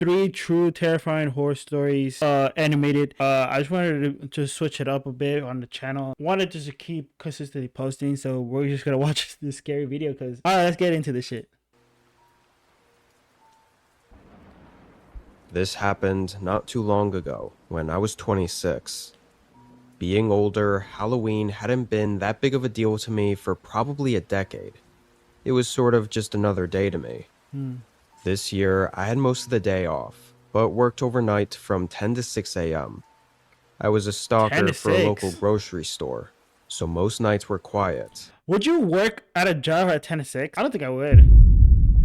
Three true terrifying horror stories, animated. I just wanted to just switch it up a bit on the channel. Wanted just to keep consistently posting, so we're just gonna watch this scary video. Cause all right, let's get into this shit. This happened not too long ago, when I was 26. Being older, Halloween hadn't been that big of a deal to me for probably a decade. It was sort of just another day to me. This year, I had most of the day off, but worked overnight from 10 to 6 a.m. I was a 10 stalker to for a local 6. grocery store, so most nights were quiet. Would you work at a job at 10 to 6? I don't think I would.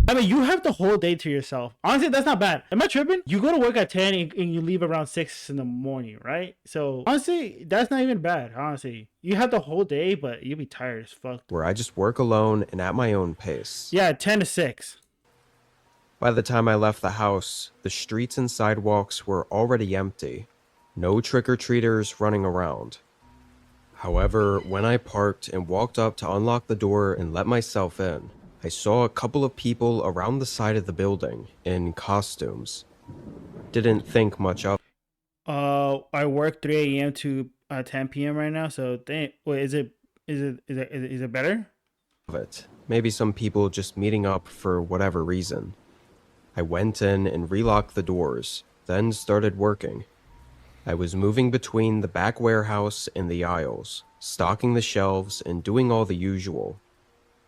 I mean, you have the whole day to yourself. Honestly, that's not bad. Am I tripping? You go to work at 10 and you leave around 6 in the morning, right? So, honestly, that's not even bad, honestly. You have the whole day, but you'll be tired as fuck. Where I just work alone and at my own pace. Yeah, 10 to 6. By the time I left the house, the streets and sidewalks were already empty. No trick-or-treaters running around. However, when I parked and walked up to unlock the door and let myself in, I saw a couple of people around the side of the building in costumes. Didn't think much of I work 3 a.m. to 10 p.m. right now, so wait, is it better? it. Maybe some people just meeting up for whatever reason. I went in and relocked the doors, then started working. I was moving between the back warehouse and the aisles, stocking the shelves and doing all the usual.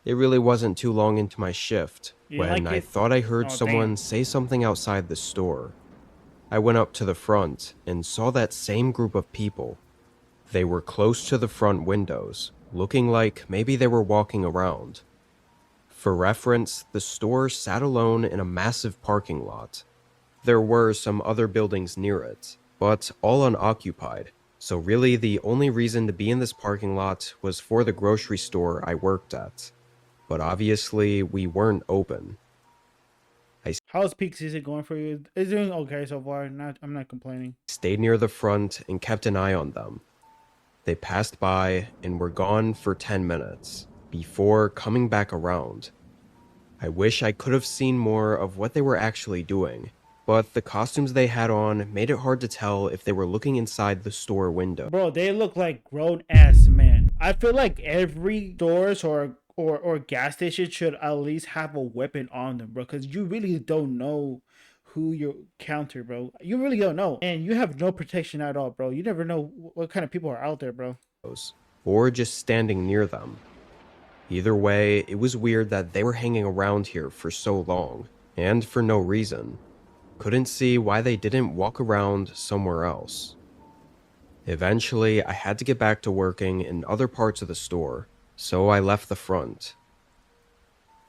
It really wasn't too long into my shift You when like I it? thought I heard Oh, someone damn. say something outside the store. I went up to the front and saw that same group of people. They were close to the front windows, looking like maybe they were walking around. For reference, the store sat alone in a massive parking lot. There were some other buildings near it, but all unoccupied, so really the only reason to be in this parking lot was for the grocery store I worked at. But obviously, we weren't open. How's peak season going for you? It's doing okay so far. I'm not complaining. Stayed near the front and kept an eye on them. They passed by and were gone for 10 minutes before coming back around. I wish I could have seen more of what they were actually doing, but the costumes they had on made it hard to tell if they were looking inside the store window. Bro, they look like grown ass men. I feel like every stores or gas station should at least have a weapon on them, bro. Because you really don't know who you counter, bro. You really don't know, and you have no protection at all, bro. You never know what kind of people are out there, bro. Or just standing near them. Either way, it was weird that they were hanging around here for so long, and for no reason. Couldn't see why they didn't walk around somewhere else. Eventually, I had to get back to working in other parts of the store, so I left the front.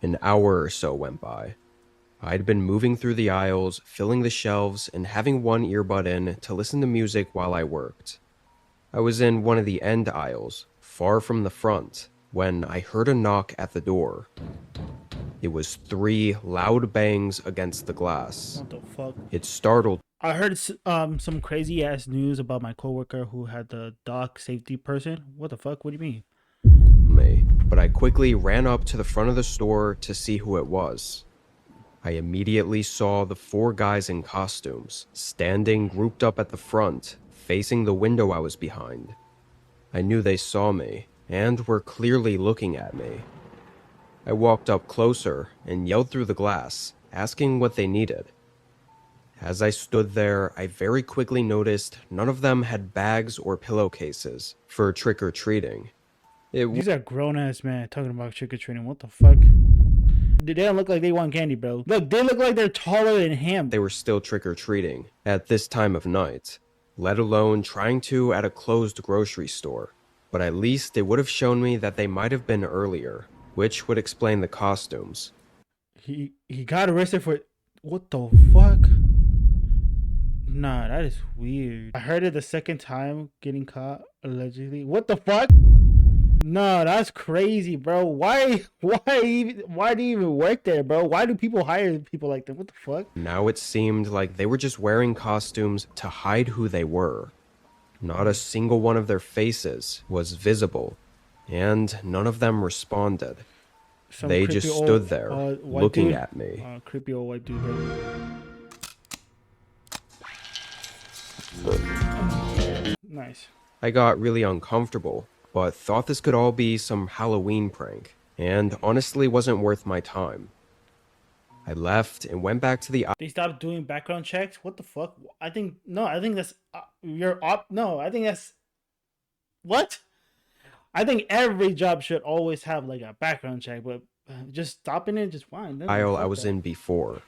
An hour or so went by. I'd been moving through the aisles, filling the shelves, and having one earbud in to listen to music while I worked. I was in one of the end aisles, far from the front, when I heard a knock at the door. It was 3 loud bangs against the glass. What the fuck? It startled I heard some crazy ass news about my coworker who had the dock safety person. What the fuck? What do you mean? me, but I quickly ran up to the front of the store to see who it was. I immediately saw the 4 guys in costumes, standing grouped up at the front, facing the window I was behind. I knew they saw me, and were clearly looking at me. I walked up closer and yelled through the glass, asking what they needed. As I stood there, I very quickly noticed none of them had bags or pillowcases for trick-or-treating. These are grown ass men talking about trick or treating. What the fuck? They don't look like they want candy, bro. Look, they look like they're taller than him. They were still trick-or-treating at this time of night, let alone trying to at a closed grocery store. But at least it would have shown me that they might have been earlier, which would explain the costumes. He got arrested for what the fuck? Nah, that is weird. I heard it the second time getting caught allegedly. What the fuck? No, that's crazy, bro. Why do you even work there, bro? Why do people hire people like that? What the fuck? Now it seemed like they were just wearing costumes to hide who they were. Not a single one of their faces was visible, and none of them responded. Some They creepy just old, stood there, white looking dude. at me. Creepy old white dude, bro. open. Nice. I got really uncomfortable, but thought this could all be some Halloween prank, and honestly wasn't worth my time. I left and went back to the They stopped doing background checks. What the fuck? I think no. I think that's your op. No, I think that's what. I think every job should always have like a background check, but just stopping it just fine. aisle I was in before.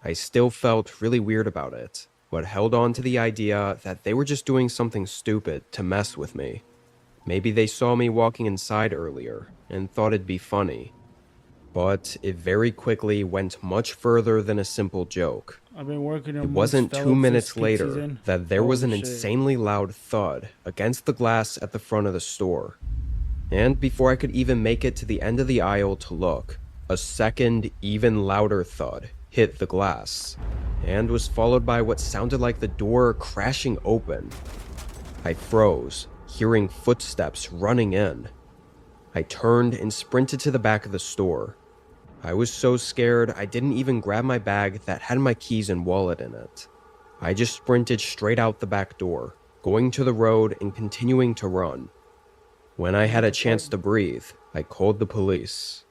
I still felt really weird about it, but held on to the idea that they were just doing something stupid to mess with me. Maybe they saw me walking inside earlier and thought it'd be funny. But it very quickly went much further than a simple joke. I've been working. It wasn't 2 minutes later that there was an insanely loud thud against the glass at the front of the store. And before I could even make it to the end of the aisle to look, a second, even louder thud hit the glass, and was followed by what sounded like the door crashing open. I froze, hearing footsteps running in. I turned and sprinted to the back of the store. I was so scared I didn't even grab my bag that had my keys and wallet in it. I just sprinted straight out the back door, going to the road and continuing to run. When I had a chance to breathe, I called the police.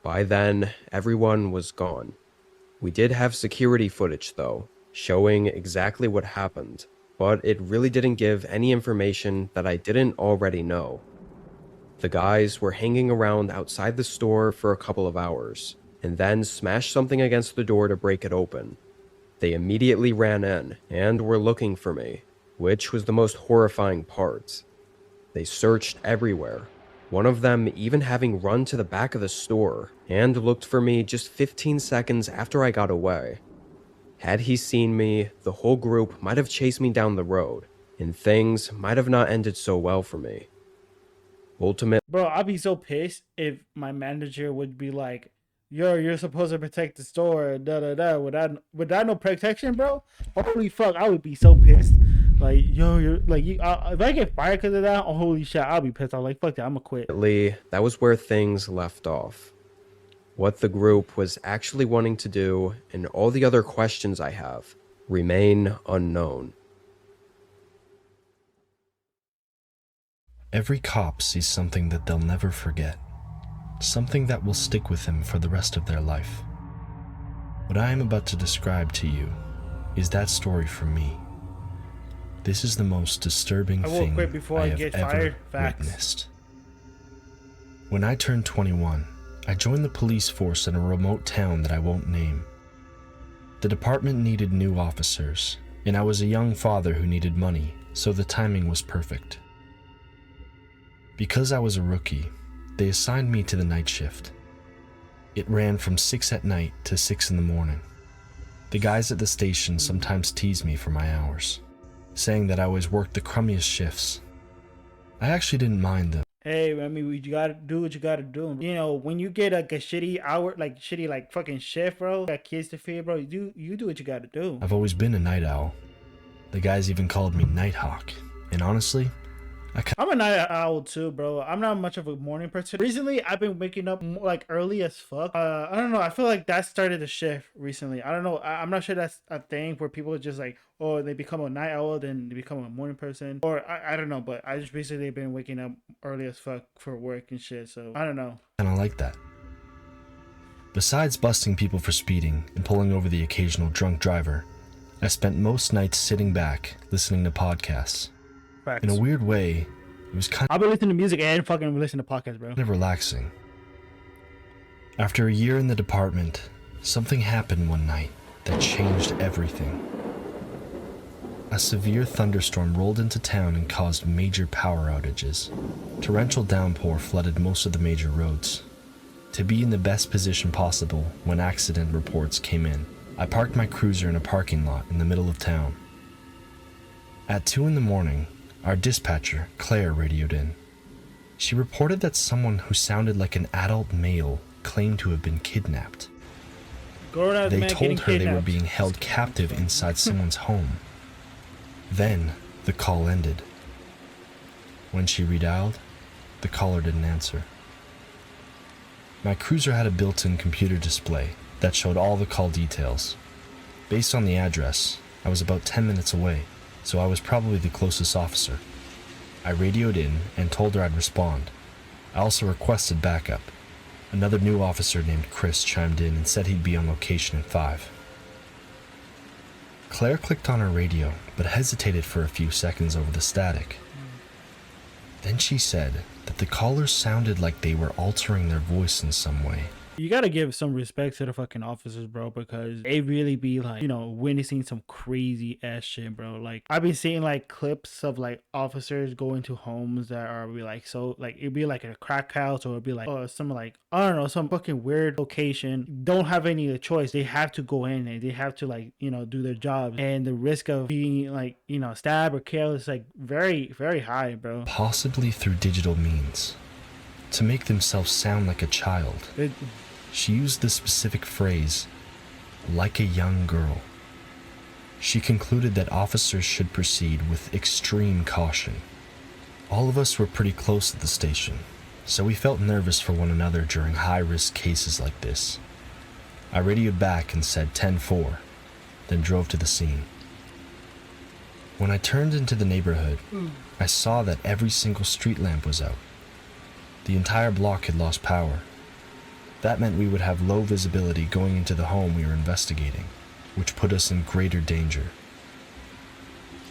By then, everyone was gone. We did have security footage though, showing exactly what happened, but it really didn't give any information that I didn't already know. The guys were hanging around outside the store for a couple of hours, and then smashed something against the door to break it open. They immediately ran in, and were looking for me, which was the most horrifying part. They searched everywhere, one of them even having run to the back of the store, and looked for me just 15 seconds after I got away. Had he seen me, the whole group might have chased me down the road, and things might have not ended so well for me. Bro, I'd be so pissed if my manager would be like, "Yo, you're supposed to protect the store." Da da da. Without no protection, bro. Holy fuck, I would be so pissed. Like, yo, you're like, if I get fired because of that, oh holy shit, I'll be pissed. I'm like, fuck that, I'm gonna quit. That was where things left off. What the group was actually wanting to do, and all the other questions I have, remain unknown. Every cop sees something that they'll never forget, something that will stick with them for the rest of their life. What I am about to describe to you is that story for me. This is the most disturbing thing I have ever witnessed. When I turned 21, I joined the police force in a remote town that I won't name. The department needed new officers, and I was a young father who needed money, so the timing was perfect. Because I was a rookie, they assigned me to the night shift. It ran from 6 at night to 6 in the morning. The guys at the station sometimes teased me for my hours, saying that I always worked the crummiest shifts. I actually didn't mind them. Hey, I mean, you gotta do what you gotta do. You know, when you get like a shitty hour, like fucking shift, bro, got kids to feed, bro, you do what you gotta do. I've always been a night owl. The guys even called me Nighthawk, and honestly, I'm a night owl too, bro. I'm not much of a morning person. Recently, I've been waking up like early as fuck. I don't know. I feel like that started the shift recently. I don't know. I'm not sure that's a thing where people are just like, oh, they become a night owl, then they become a morning person. Or I don't know, but I just recently been waking up early as fuck for work and shit. So I don't know. And I like that. Besides busting people for speeding and pulling over the occasional drunk driver, I spent most nights sitting back, listening to podcasts. Facts. In a weird way, it was I've been listening to music and fucking listening to podcasts, bro. Kind of relaxing. After a year in the department, something happened one night that changed everything. A severe thunderstorm rolled into town and caused major power outages. Torrential downpour flooded most of the major roads. To be in the best position possible when accident reports came in, I parked my cruiser in a parking lot in the middle of town. At 2 in the morning, our dispatcher, Claire, radioed in. She reported that someone who sounded like an adult male claimed to have been kidnapped. They told her they were being held captive inside someone's home. Then, the call ended. When she redialed, the caller didn't answer. My cruiser had a built-in computer display that showed all the call details. Based on the address, I was about 10 minutes away, so I was probably the closest officer. I radioed in and told her I'd respond. I also requested backup. Another new officer named Chris chimed in and said he'd be on location at 5. Claire clicked on her radio, but hesitated for a few seconds over the static. Then she said that the callers sounded like they were altering their voice in some way. You gotta give some respect to the fucking officers, bro, because they really be like, witnessing some crazy ass shit, bro. Like, I've been seeing like clips of like officers go into homes that are be like, so like it'd be like a crack house, or it'd be like, some like, I don't know, some fucking weird location. Don't have any choice. They have to go in and they have to like, do their job. And the risk of being like, stabbed or killed is like very, very high, bro. Possibly through digital means, to make themselves sound like a child. She used the specific phrase, like a young girl. She concluded that officers should proceed with extreme caution. All of us were pretty close at the station, so we felt nervous for one another during high-risk cases like this. I radioed back and said 10-4, then drove to the scene. When I turned into the neighborhood, I saw that every single street lamp was out. The entire block had lost power. That meant we would have low visibility going into the home we were investigating, which put us in greater danger.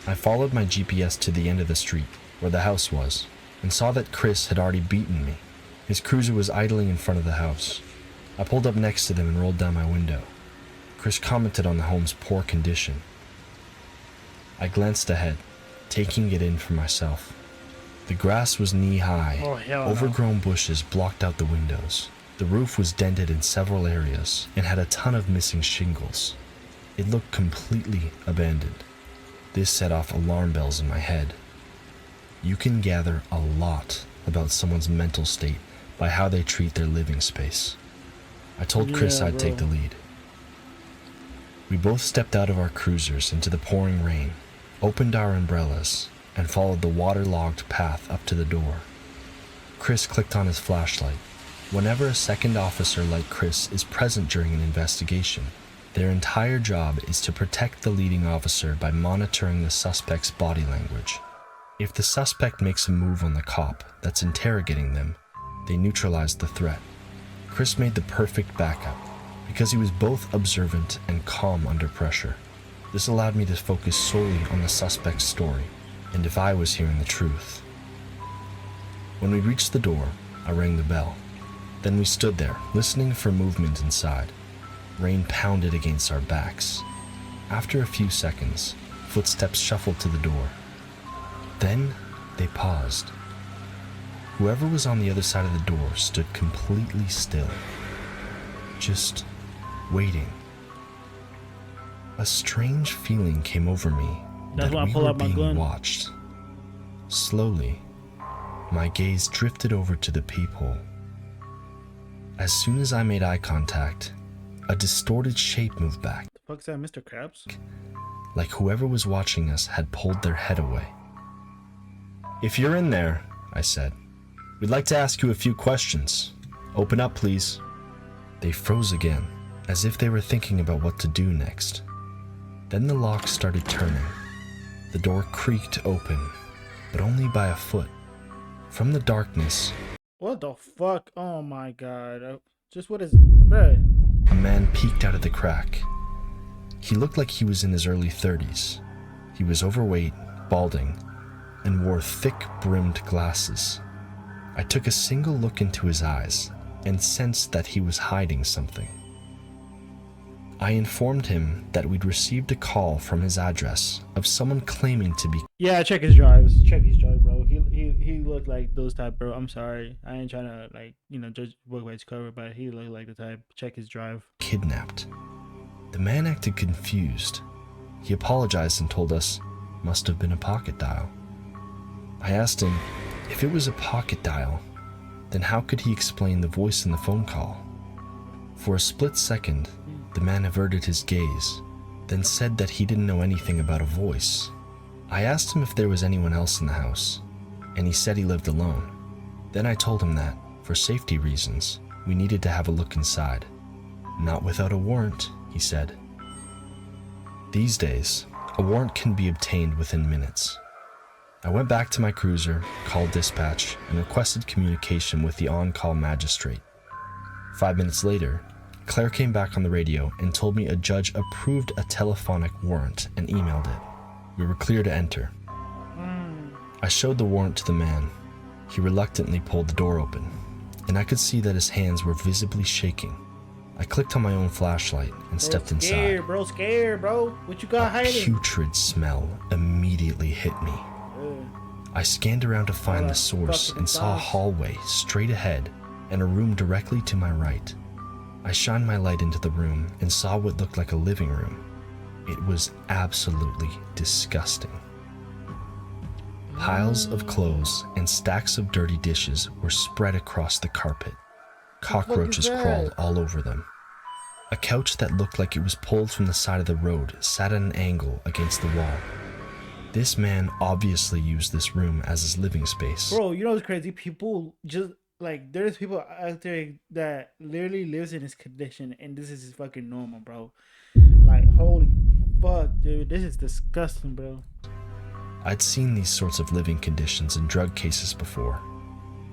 I followed my GPS to the end of the street, where the house was, and saw that Chris had already beaten me. His cruiser was idling in front of the house. I pulled up next to them and rolled down my window. Chris commented on the home's poor condition. I glanced ahead, taking it in for myself. The grass was knee-high. Overgrown bushes blocked out the windows. The roof was dented in several areas and had a ton of missing shingles. It looked completely abandoned. This set off alarm bells in my head. You can gather a lot about someone's mental state by how they treat their living space. I told Chris I'd take the lead. We both stepped out of our cruisers into the pouring rain, opened our umbrellas, and followed the waterlogged path up to the door. Chris clicked on his flashlight. Whenever a second officer like Chris is present during an investigation, their entire job is to protect the leading officer by monitoring the suspect's body language. If the suspect makes a move on the cop that's interrogating them, they neutralize the threat. Chris made the perfect backup because he was both observant and calm under pressure. This allowed me to focus solely on the suspect's story and if I was hearing the truth. When we reached the door, I rang the bell. Then we stood there, listening for movement inside. Rain pounded against our backs. After a few seconds, footsteps shuffled to the door. Then they paused. Whoever was on the other side of the door stood completely still, just waiting. A strange feeling came over me that we were being watched. Slowly, my gaze drifted over to the peephole. As soon as I made eye contact, a distorted shape moved back. The fuck's that, Mr. Krabs? Like whoever was watching us had pulled their head away. "If you're in there," I said, "we'd like to ask you a few questions. Open up, please." They froze again, as if they were thinking about what to do next. Then the lock started turning. The door creaked open, but only by a foot. From the darkness, what the fuck? Oh my god. Just what is... Bruh. A man peeked out of the crack. He looked like he was in his early 30s. He was overweight, balding, and wore thick-brimmed glasses. I took a single look into his eyes and sensed that he was hiding something. I informed him that we'd received a call from his address of someone claiming to be... Yeah, check his drives. Check his drive, bro. He looked like those type, bro. I'm sorry. I ain't trying to, like, judge book by his cover, but he looked like the type. Check his drive. Kidnapped. The man acted confused. He apologized and told us, must have been a pocket dial. I asked him, if it was a pocket dial, then how could he explain the voice in the phone call? For a split second, the man averted his gaze, then said that he didn't know anything about a voice. I asked him if there was anyone else in the house, and he said he lived alone. Then I told him that, for safety reasons, we needed to have a look inside. Not without a warrant, he said. These days, a warrant can be obtained within minutes. I went back to my cruiser, called dispatch, and requested communication with the on-call magistrate. 5 minutes later, Claire came back on the radio and told me a judge approved a telephonic warrant and emailed it. We were clear to enter. I showed the warrant to the man. He reluctantly pulled the door open, and I could see that his hands were visibly shaking. I clicked on my own flashlight and stepped inside. Scared, bro. What you got hiding? A putrid smell immediately hit me. I scanned around to find the source and saw a hallway straight ahead and a room directly to my right. I shined my light into the room and saw what looked like a living room. It was absolutely disgusting. Piles of clothes and stacks of dirty dishes were spread across the carpet. Cockroaches crawled all over them. A couch that looked like it was pulled from the side of the road sat at an angle against the wall. This man obviously used this room as his living space. Bro, you know what's crazy? People just, like, there's people out there that literally lives in this condition, and this is fucking normal, bro. Like, holy fuck, dude. This is disgusting, bro. I'd seen these sorts of living conditions in drug cases before.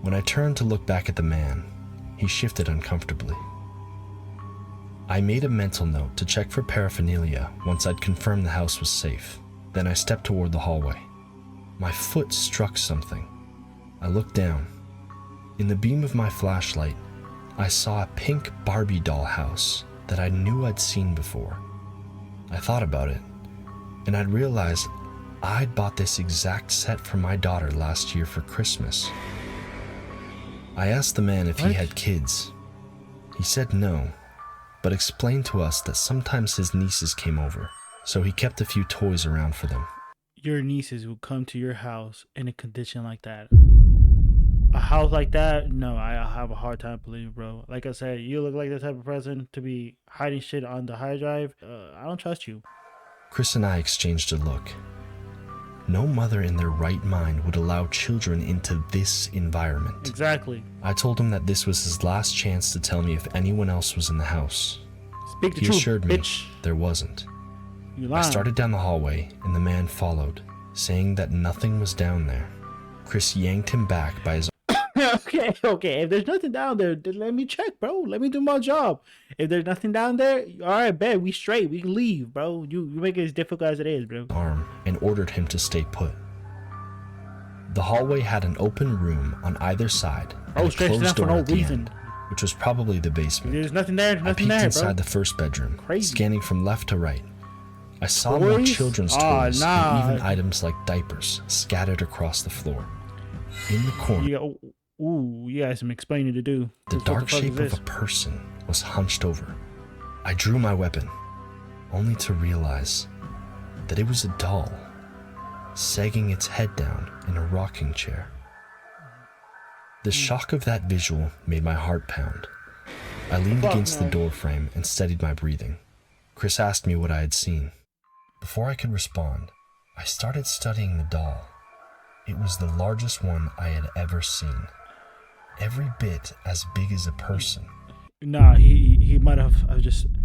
When I turned to look back at the man, he shifted uncomfortably. I made a mental note to check for paraphernalia once I'd confirmed the house was safe. Then I stepped toward the hallway. My foot struck something. I looked down. In the beam of my flashlight, I saw a pink Barbie doll house that I knew I'd seen before. I thought about it, and I'd realized I'd bought this exact set for my daughter last year for Christmas. I asked the man if he had kids. He said no, but explained to us that sometimes his nieces came over, so he kept a few toys around for them. Your nieces will come to your house in a condition like that. A house like that? No, I have a hard time believing, bro. Like I said, you look like the type of person to be hiding shit on the hard drive. I don't trust you. Chris and I exchanged a look. No mother in their right mind would allow children into this environment. Exactly. I told him that this was his last chance to tell me if anyone else was in the house. Speak the He truth, assured me bitch. there wasn't. You I lying. started down the hallway, and the man followed, saying that nothing was down there. Chris yanked him back by his Okay. If there's nothing down there, then let me check, bro. Let me do my job. If there's nothing down there, all right, bet we straight. We can leave, bro. You make it as difficult as it is, bro. arm and ordered him to stay put. The hallway had an open room on either side and a stretched it closed out for door no at the reason. end, which was probably the basement. There's nothing there. I Nothing peeked there, inside bro. the first bedroom, Crazy. scanning from left to right. I saw more Toys? children's Aw, toys nah. and even items like diapers scattered across the floor. In the corner, You got some explaining to do. the What dark fuck shape is of this? a person was hunched over. I drew my weapon, only to realize that it was a doll, sagging its head down in a rocking chair. The shock of that visual made my heart pound. I leaned Fuck against no. the door frame and steadied my breathing. Chris asked me what I had seen. Before I could respond, I started studying the doll. It was the largest one I had ever seen. Every bit as big as a person. Nah, he might have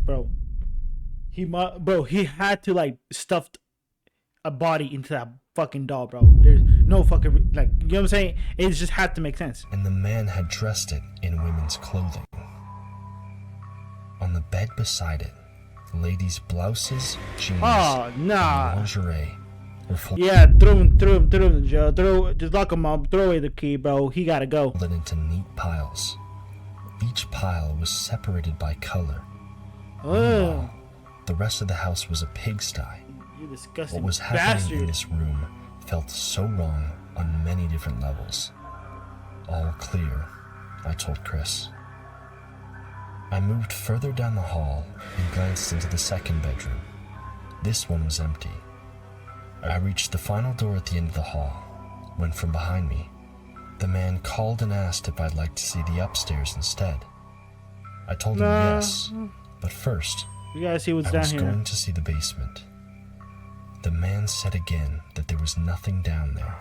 bro. He had to like stuffed a body into that fucking doll, bro. There's no fucking like, you know what I'm saying? It just had to make sense. And the man had dressed it in women's clothing. On the bed beside it, ladies' blouses, jeans, Oh, nah. and lingerie were Yeah, throw him, Joe. Just lock him up. Throw away the key, bro. He gotta go. folded into neat piles. Each pile was separated by color. Ugh, The rest of the house was a pigsty. you disgusting What was happening in bastard. this room felt so wrong on many different levels. All clear, I told Chris. I moved further down the hall and glanced into the second bedroom. This one was empty. I reached the final door at the end of the hall, when from behind me, the man called and asked if I'd like to see the upstairs instead. I told him Nah. yes, but first, You gotta see what's I down was here. going to see the basement. The man said again that there was nothing down there.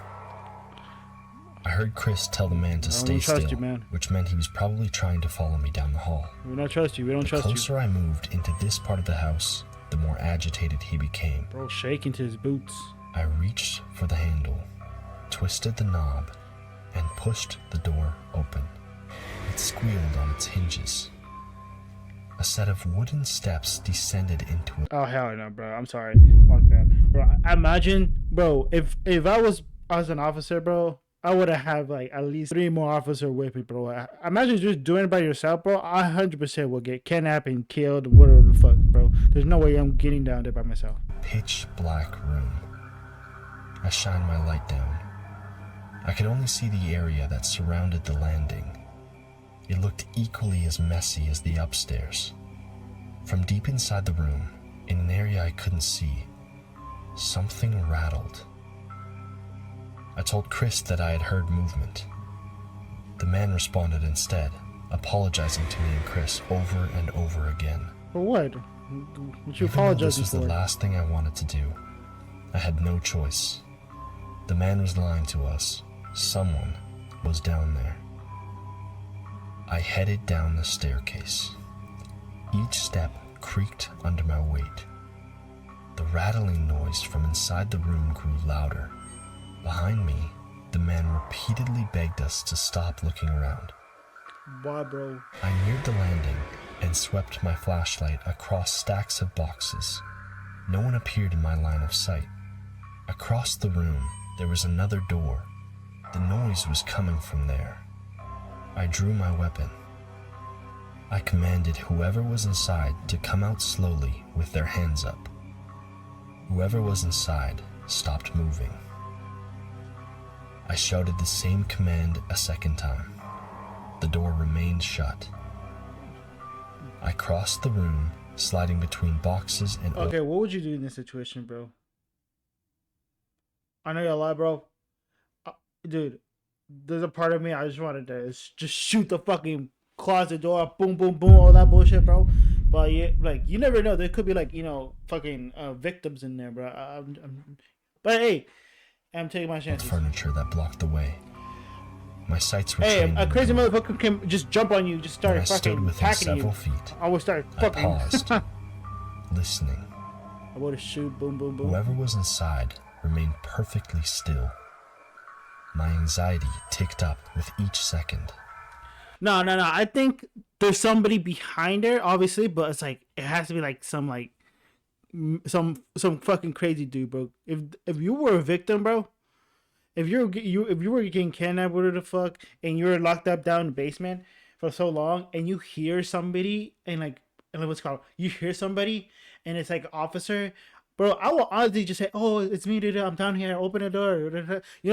I heard Chris tell the man to don't stay trust still, you, man. which meant he was probably trying to follow me down the hall. We don't trust you. We don't The trust you. closer I moved into this part of the house, the more agitated he became. Bro, shaking to his boots. I reached for the handle, twisted the knob, and pushed the door open. It squealed on its hinges. A set of wooden steps descended into it. Oh hell no, bro. I'm sorry. Fuck that, bro. Imagine, bro. If I was an officer, bro, I would have had like at least 3 more officers with me, bro. Imagine just doing it by yourself, bro. I 100% will get kidnapped and killed, whatever the fuck, bro. There's no way I'm getting down there by myself. Pitch black room. I shined my light down. I could only see the area that surrounded the landing. It looked equally as messy as the upstairs. From deep inside the room, in an area I couldn't see, something rattled. I told Chris that I had heard movement. The man responded instead, apologizing to me and Chris over and over again. For what? What you Even though apologizing this was for? the last thing I wanted to do, I had no choice. The man was lying to us. Someone was down there. I headed down the staircase. Each step creaked under my weight. The rattling noise from inside the room grew louder. Behind me, the man repeatedly begged us to stop looking around. Why, bro? I neared the landing and swept my flashlight across stacks of boxes. No one appeared in my line of sight. Across the room, there was another door. The noise was coming from there. I drew my weapon. I commanded whoever was inside to come out slowly with their hands up. Whoever was inside stopped moving. I shouted the same command a second time. The door remained shut. I crossed the room, sliding between boxes and... Okay, what would you do in this situation, bro? I know you're alive, bro. Dude, there's a part of me I just wanted to just shoot the fucking closet door, boom, boom, boom, all that bullshit, bro. But yeah, like you never know. There could be like fucking victims in there, bro. But hey, I'm taking my chances. Furniture that blocked the way. My sights were Hey, trained a crazy in the door. motherfucker can just jump on you, just When I start stood fucking within attacking several you. feet, I would start I fucking. paused, listening. I would shoot, boom, boom, boom. Whoever was inside remained perfectly still. My anxiety ticked up with each second. No. I think there's somebody behind there, obviously, but it's like it has to be like some fucking crazy dude, bro. If you were a victim, bro, if you were getting kidnapped, whatever the fuck, and you were locked up down in the basement for so long, and you hear somebody and what's it called, you hear somebody, and it's like an officer. Bro, I will honestly just say, "Oh, it's me, dude. I'm down here. Open the door."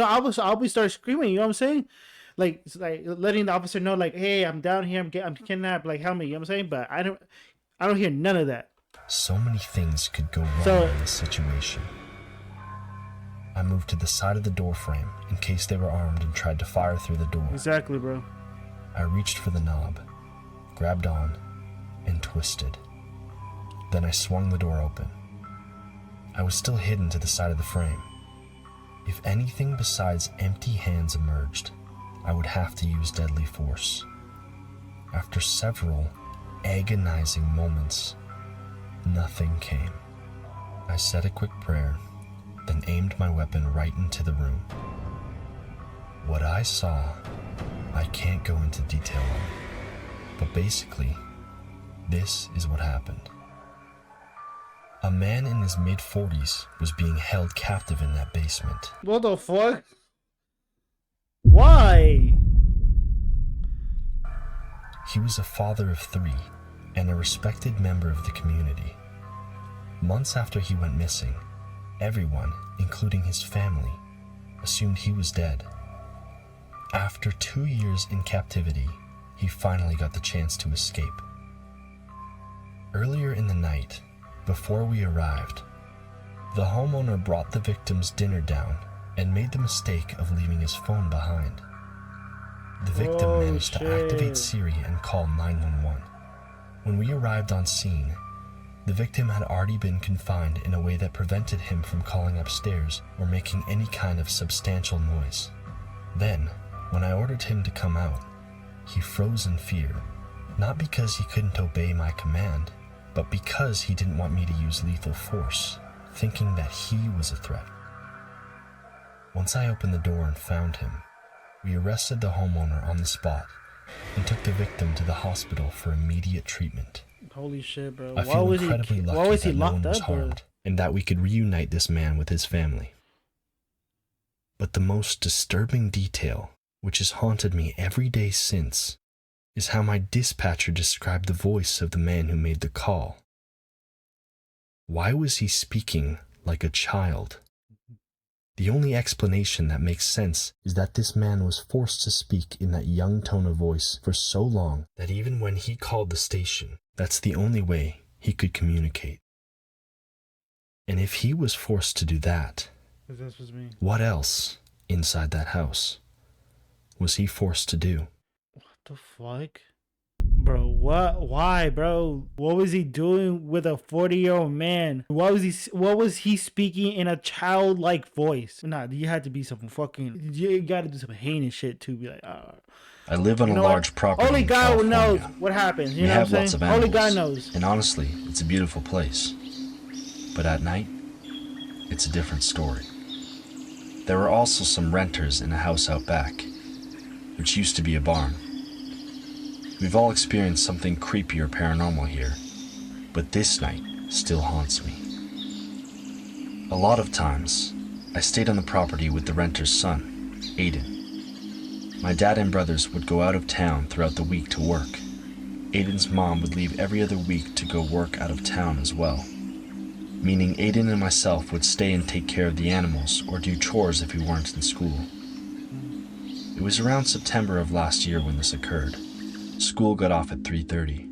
I'll be start screaming. You know what I'm saying? Like, it's like letting the officer know, like, "Hey, I'm down here. I'm kidnapped. Like, help me." You know what I'm saying? But I don't hear none of that. So many things could go wrong in this situation. I moved to the side of the door frame in case they were armed and tried to fire through the door. Exactly, bro. I reached for the knob, grabbed on, and twisted. Then I swung the door open. I was still hidden to the side of the frame. If anything besides empty hands emerged, I would have to use deadly force. After several agonizing moments, nothing came. I said a quick prayer, then aimed my weapon right into the room. What I saw, I can't go into detail on, but basically, this is what happened. A man in his mid-40s was being held captive in that basement. What the fuck? Why? He was a father of 3 and a respected member of the community. Months after he went missing, everyone, including his family, assumed he was dead. After 2 years in captivity, he finally got the chance to escape. Earlier in the night, before we arrived, the homeowner brought the victim's dinner down and made the mistake of leaving his phone behind. The victim managed to activate Siri and call 911. When we arrived on scene, the victim had already been confined in a way that prevented him from calling upstairs or making any kind of substantial noise. Then, when I ordered him to come out, he froze in fear, not because he couldn't obey my command, but because he didn't want me to use lethal force, thinking that he was a threat. Once I opened the door and found him, we arrested the homeowner on the spot and took the victim to the hospital for immediate treatment. Holy shit, bro. I feel incredibly lucky why was he that no one locked was up, bro? harmed and that we could reunite this man with his family. But the most disturbing detail, which has haunted me every day since, is how my dispatcher described the voice of the man who made the call. Why was he speaking like a child? The only explanation that makes sense is that this man was forced to speak in that young tone of voice for so long that even when he called the station, that's the only way he could communicate. And if he was forced to do that, This was me. what else inside that house was he forced to do? What the fuck? Bro, what? Why, bro? What was he doing with a 40-year-old man? What was he speaking in a childlike voice? Nah, you had to be some fucking. You got to do some heinous shit to be like, I live on a large property Only in God California. knows what happens. You We know have what I'm lots saying? of Only animals. God knows. And honestly, it's a beautiful place. But at night, it's a different story. There were also some renters in a house out back, which used to be a barn. We've all experienced something creepy or paranormal here, but this night still haunts me. A lot of times, I stayed on the property with the renter's son, Aiden. My dad and brothers would go out of town throughout the week to work. Aiden's mom would leave every other week to go work out of town as well, meaning Aiden and myself would stay and take care of the animals or do chores if we weren't in school. It was around September of last year when this occurred. School got off at 3:30,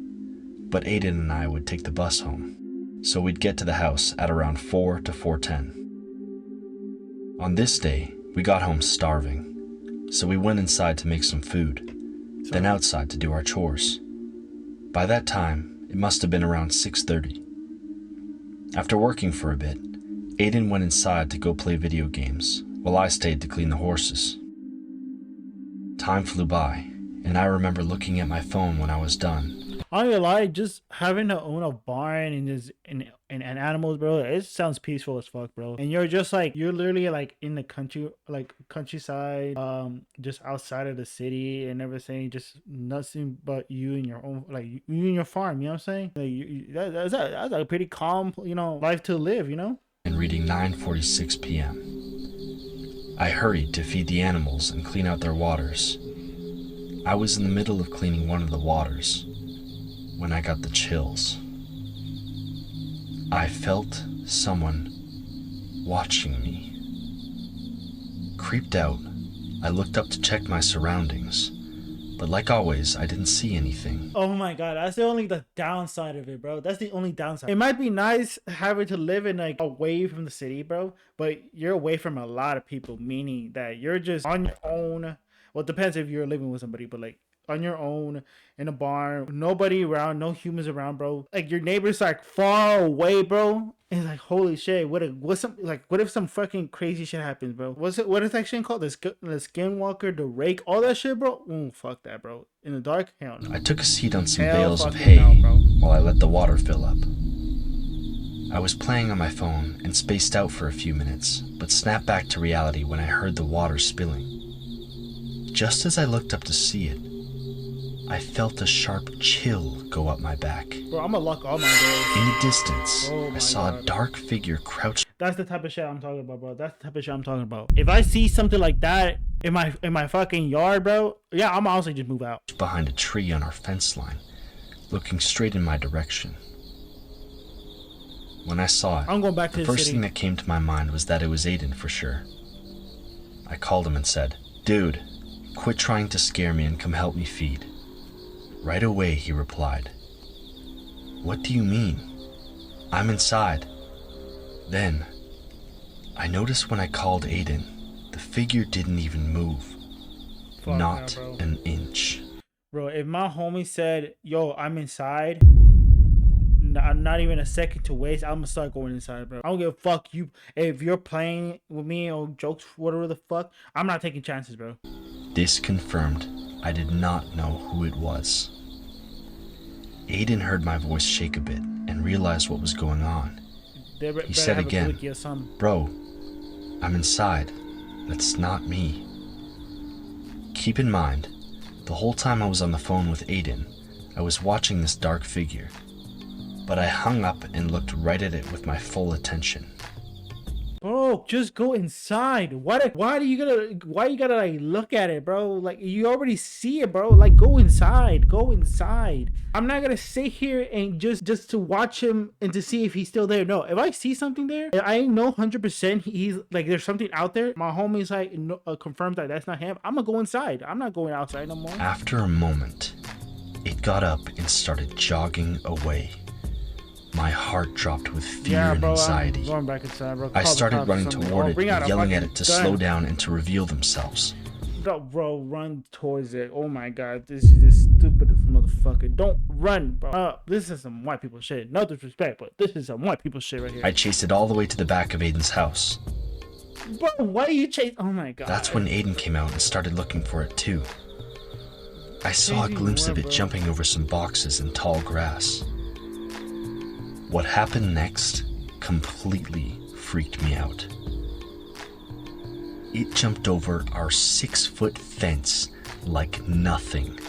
but Aiden and I would take the bus home, so we'd get to the house at around 4 to 4:10. On this day, we got home starving, so we went inside to make some food, then outside to do our chores. By that time, it must have been around 6:30. After working for a bit, Aiden went inside to go play video games, while I stayed to clean the horses. Time flew by, and I remember looking at my phone when I was done. I'm not gonna lie, just having to own a barn and animals, bro, it sounds peaceful as fuck, bro. And you're just like, you're literally like in the country, like countryside, just outside of the city and everything, just nothing but you and your own, like you and your farm, you know what I'm saying? Like that's a pretty calm, life to live, And reading 9:46 p.m. I hurried to feed the animals and clean out their waters. I was in the middle of cleaning one of the waters when I got the chills. I felt someone watching me. Creeped out, I looked up to check my surroundings, but like always, I didn't see anything. Oh my god, that's the downside of it, bro. That's the only downside. It might be nice having to live in like away from the city, bro, but you're away from a lot of people, meaning that you're just on your own. Well, it depends if you're living with somebody, but like on your own in a barn, nobody around, no humans around, bro. Like your neighbor's like far away, bro. And it's like, holy shit, what if some fucking crazy shit happens, bro? What is that shit called? The skinwalker, the rake, all that shit, bro? Ooh, fuck that, bro. In the dark? Hell no. I took a seat on some Hell bales of fucking hay no, bro. while I let the water fill up. I was playing on my phone and spaced out for a few minutes, but snapped back to reality when I heard the water spilling. Just as I looked up to see it, I felt a sharp chill go up my back. Bro, I'm gonna lock all my doors. In the distance, Oh my I saw a God. dark figure crouched That's the type of shit I'm talking about, bro. That's the type of shit I'm talking about. If I see something like that in my fucking yard, bro, yeah, I'm honestly just move out. behind a tree on our fence line, looking straight in my direction. When I saw it, I'm going back to the the first city. thing that came to my mind was that it was Aiden for sure. I called him and said, "Dude, quit trying to scare me and come help me feed." Right away, he replied, "What do you mean? I'm inside." Then, I noticed when I called Aiden, the figure didn't even move. Fuck Not no, bro. an inch. Bro, if my homie said, yo, I'm inside, not even a second to waste, I'm gonna start going inside, bro. I don't give a fuck you if you're playing with me or jokes, whatever the fuck. I'm not taking chances, bro. This confirmed I did not know who it was. Aiden heard my voice shake a bit and and realized what was going on. He said again, "Bro, I'm inside. That's not me." Keep in mind, the whole time I was on the phone with Aiden, I was watching this dark figure. But I hung up and looked right at it with my full attention. Bro, just go inside. Why you gotta like look at it, bro? Like, you already see it, bro. Like, go inside. Go inside. I'm not gonna sit here and just to watch him and to see if he's still there. No, if I see something there, I know 100% he's like, there's something out there. My homie's like confirmed that that's not him. I'm gonna go inside. I'm not going outside no more. After a moment, it got up and started jogging away. My heart dropped with fear and anxiety. I'm going back inside, bro. I started running toward it and yelling at it to slow down and to reveal themselves. Bro, run towards it. Oh my god, this is the stupidest motherfucker. Don't run, bro. This is some white people shit. No disrespect, but this is some white people shit right here. I chased it all the way to the back of Aiden's house. Bro, why are you chasing? Oh my god. That's when Aiden came out and started looking for it too. I saw a glimpse of it jumping over some boxes and tall grass. What happened next completely freaked me out. It jumped over our 6-foot fence like nothing.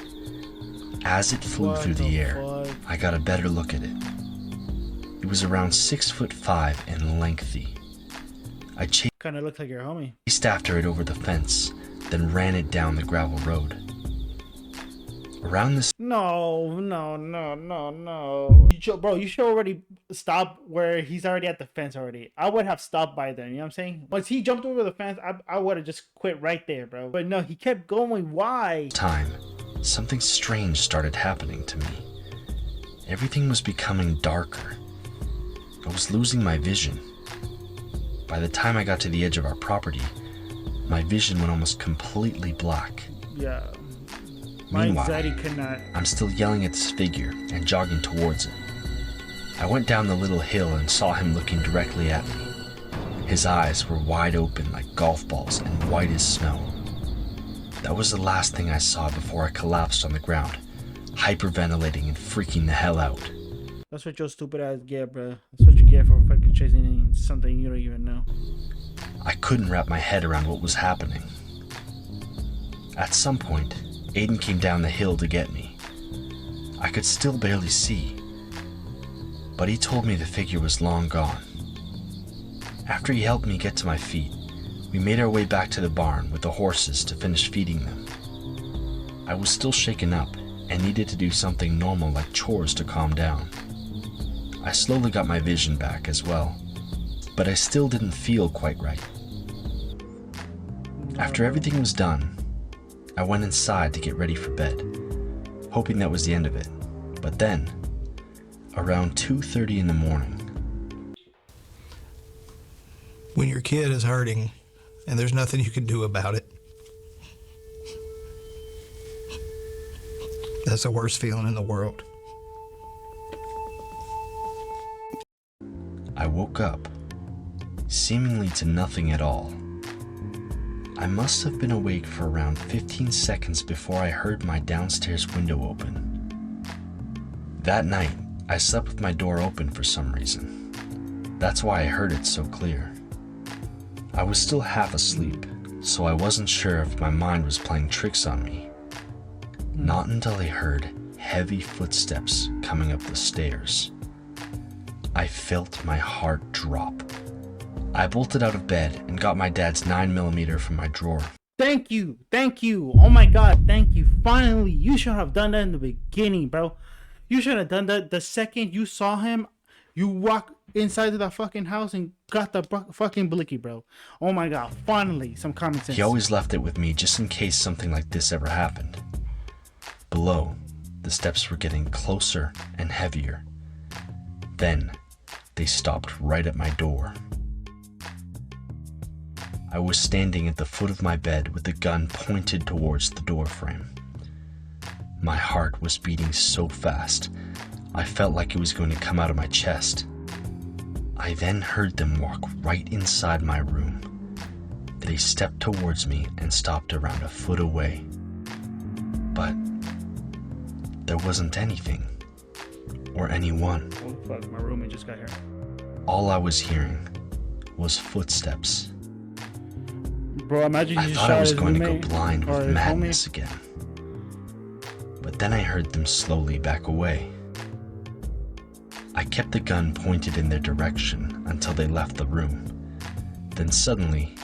As it flew through the air, I got a better look at it. It was around 6'5" and lengthy. I kind of looked like your homie. Chased after it over the fence, then ran it down the gravel road. Around this. No. Bro, you should already stop where he's already at the fence already. I would have stopped by then, you know what I'm saying? Once he jumped over the fence, I would have just quit right there, bro. But no, he kept going. Why? Something strange started happening to me. Everything was becoming darker. I was losing my vision. By the time I got to the edge of our property, my vision went almost completely black. Yeah. Meanwhile, I'm still yelling at this figure and jogging towards it. I went down the little hill and saw him looking directly at me. His eyes were wide open like golf balls and white as snow. That was the last thing I saw before I collapsed on the ground, hyperventilating and freaking the hell out. That's what your stupid ass get, bro. That's what you get for fucking chasing something you don't even know. I couldn't wrap my head around what was happening. At some point, Aiden came down the hill to get me. I could still barely see, but he told me the figure was long gone. After he helped me get to my feet, we made our way back to the barn with the horses to finish feeding them. I was still shaken up and needed to do something normal like chores to calm down. I slowly got my vision back as well, but I still didn't feel quite right. After everything was done, I went inside to get ready for bed, hoping that was the end of it. But then, around 2:30 in the morning. When your kid is hurting and there's nothing you can do about it, that's the worst feeling in the world. I woke up, seemingly to nothing at all. I must have been awake for around 15 seconds before I heard my downstairs window open. That night, I slept with my door open for some reason. That's why I heard it so clear. I was still half asleep, so I wasn't sure if my mind was playing tricks on me. Not until I heard heavy footsteps coming up the stairs. I felt my heart drop. I bolted out of bed and got my dad's 9mm from my drawer. Thank you. Oh my god, thank you. Finally, you should have done that in the beginning, bro. You should have done that the second you saw him. You walked inside of that fucking house and got the fucking blicky, bro. Oh my god, finally, some common sense. He always left it with me just in case something like this ever happened. Below, the steps were getting closer and heavier. Then, they stopped right at my door. I was standing at the foot of my bed with the gun pointed towards the door frame. My heart was beating so fast, I felt like it was going to come out of my chest. I then heard them walk right inside my room. They stepped towards me and stopped around a foot away. But there wasn't anything, or anyone. Oh fuck, my roommate just got here. All I was hearing was footsteps. Bro, imagine he I just thought shot I was his going to roommate go blind or with his madness homie. again. But then I heard them slowly back away. I kept the gun pointed in their direction until they left the room. Then suddenly,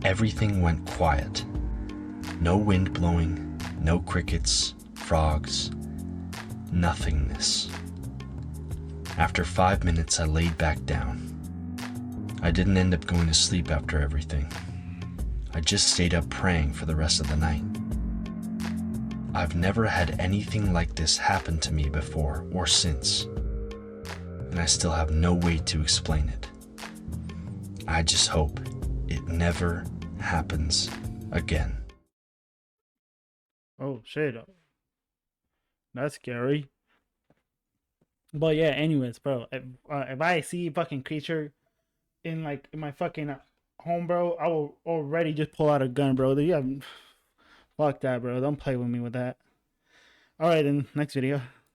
everything went quiet. No wind blowing, no crickets, frogs, nothingness. After 5 minutes, I laid back down. I didn't end up going to sleep after everything. I just stayed up praying for the rest of the night. I've never had anything like this happen to me before or since, and I still have no way to explain it. I just hope it never happens again. Oh shit. That's scary. But yeah, anyways, bro, if I see a fucking creature in my fucking home, bro, I will already just pull out a gun, bro. Yeah, fuck that, bro. Don't play with me with that. All right, then next video.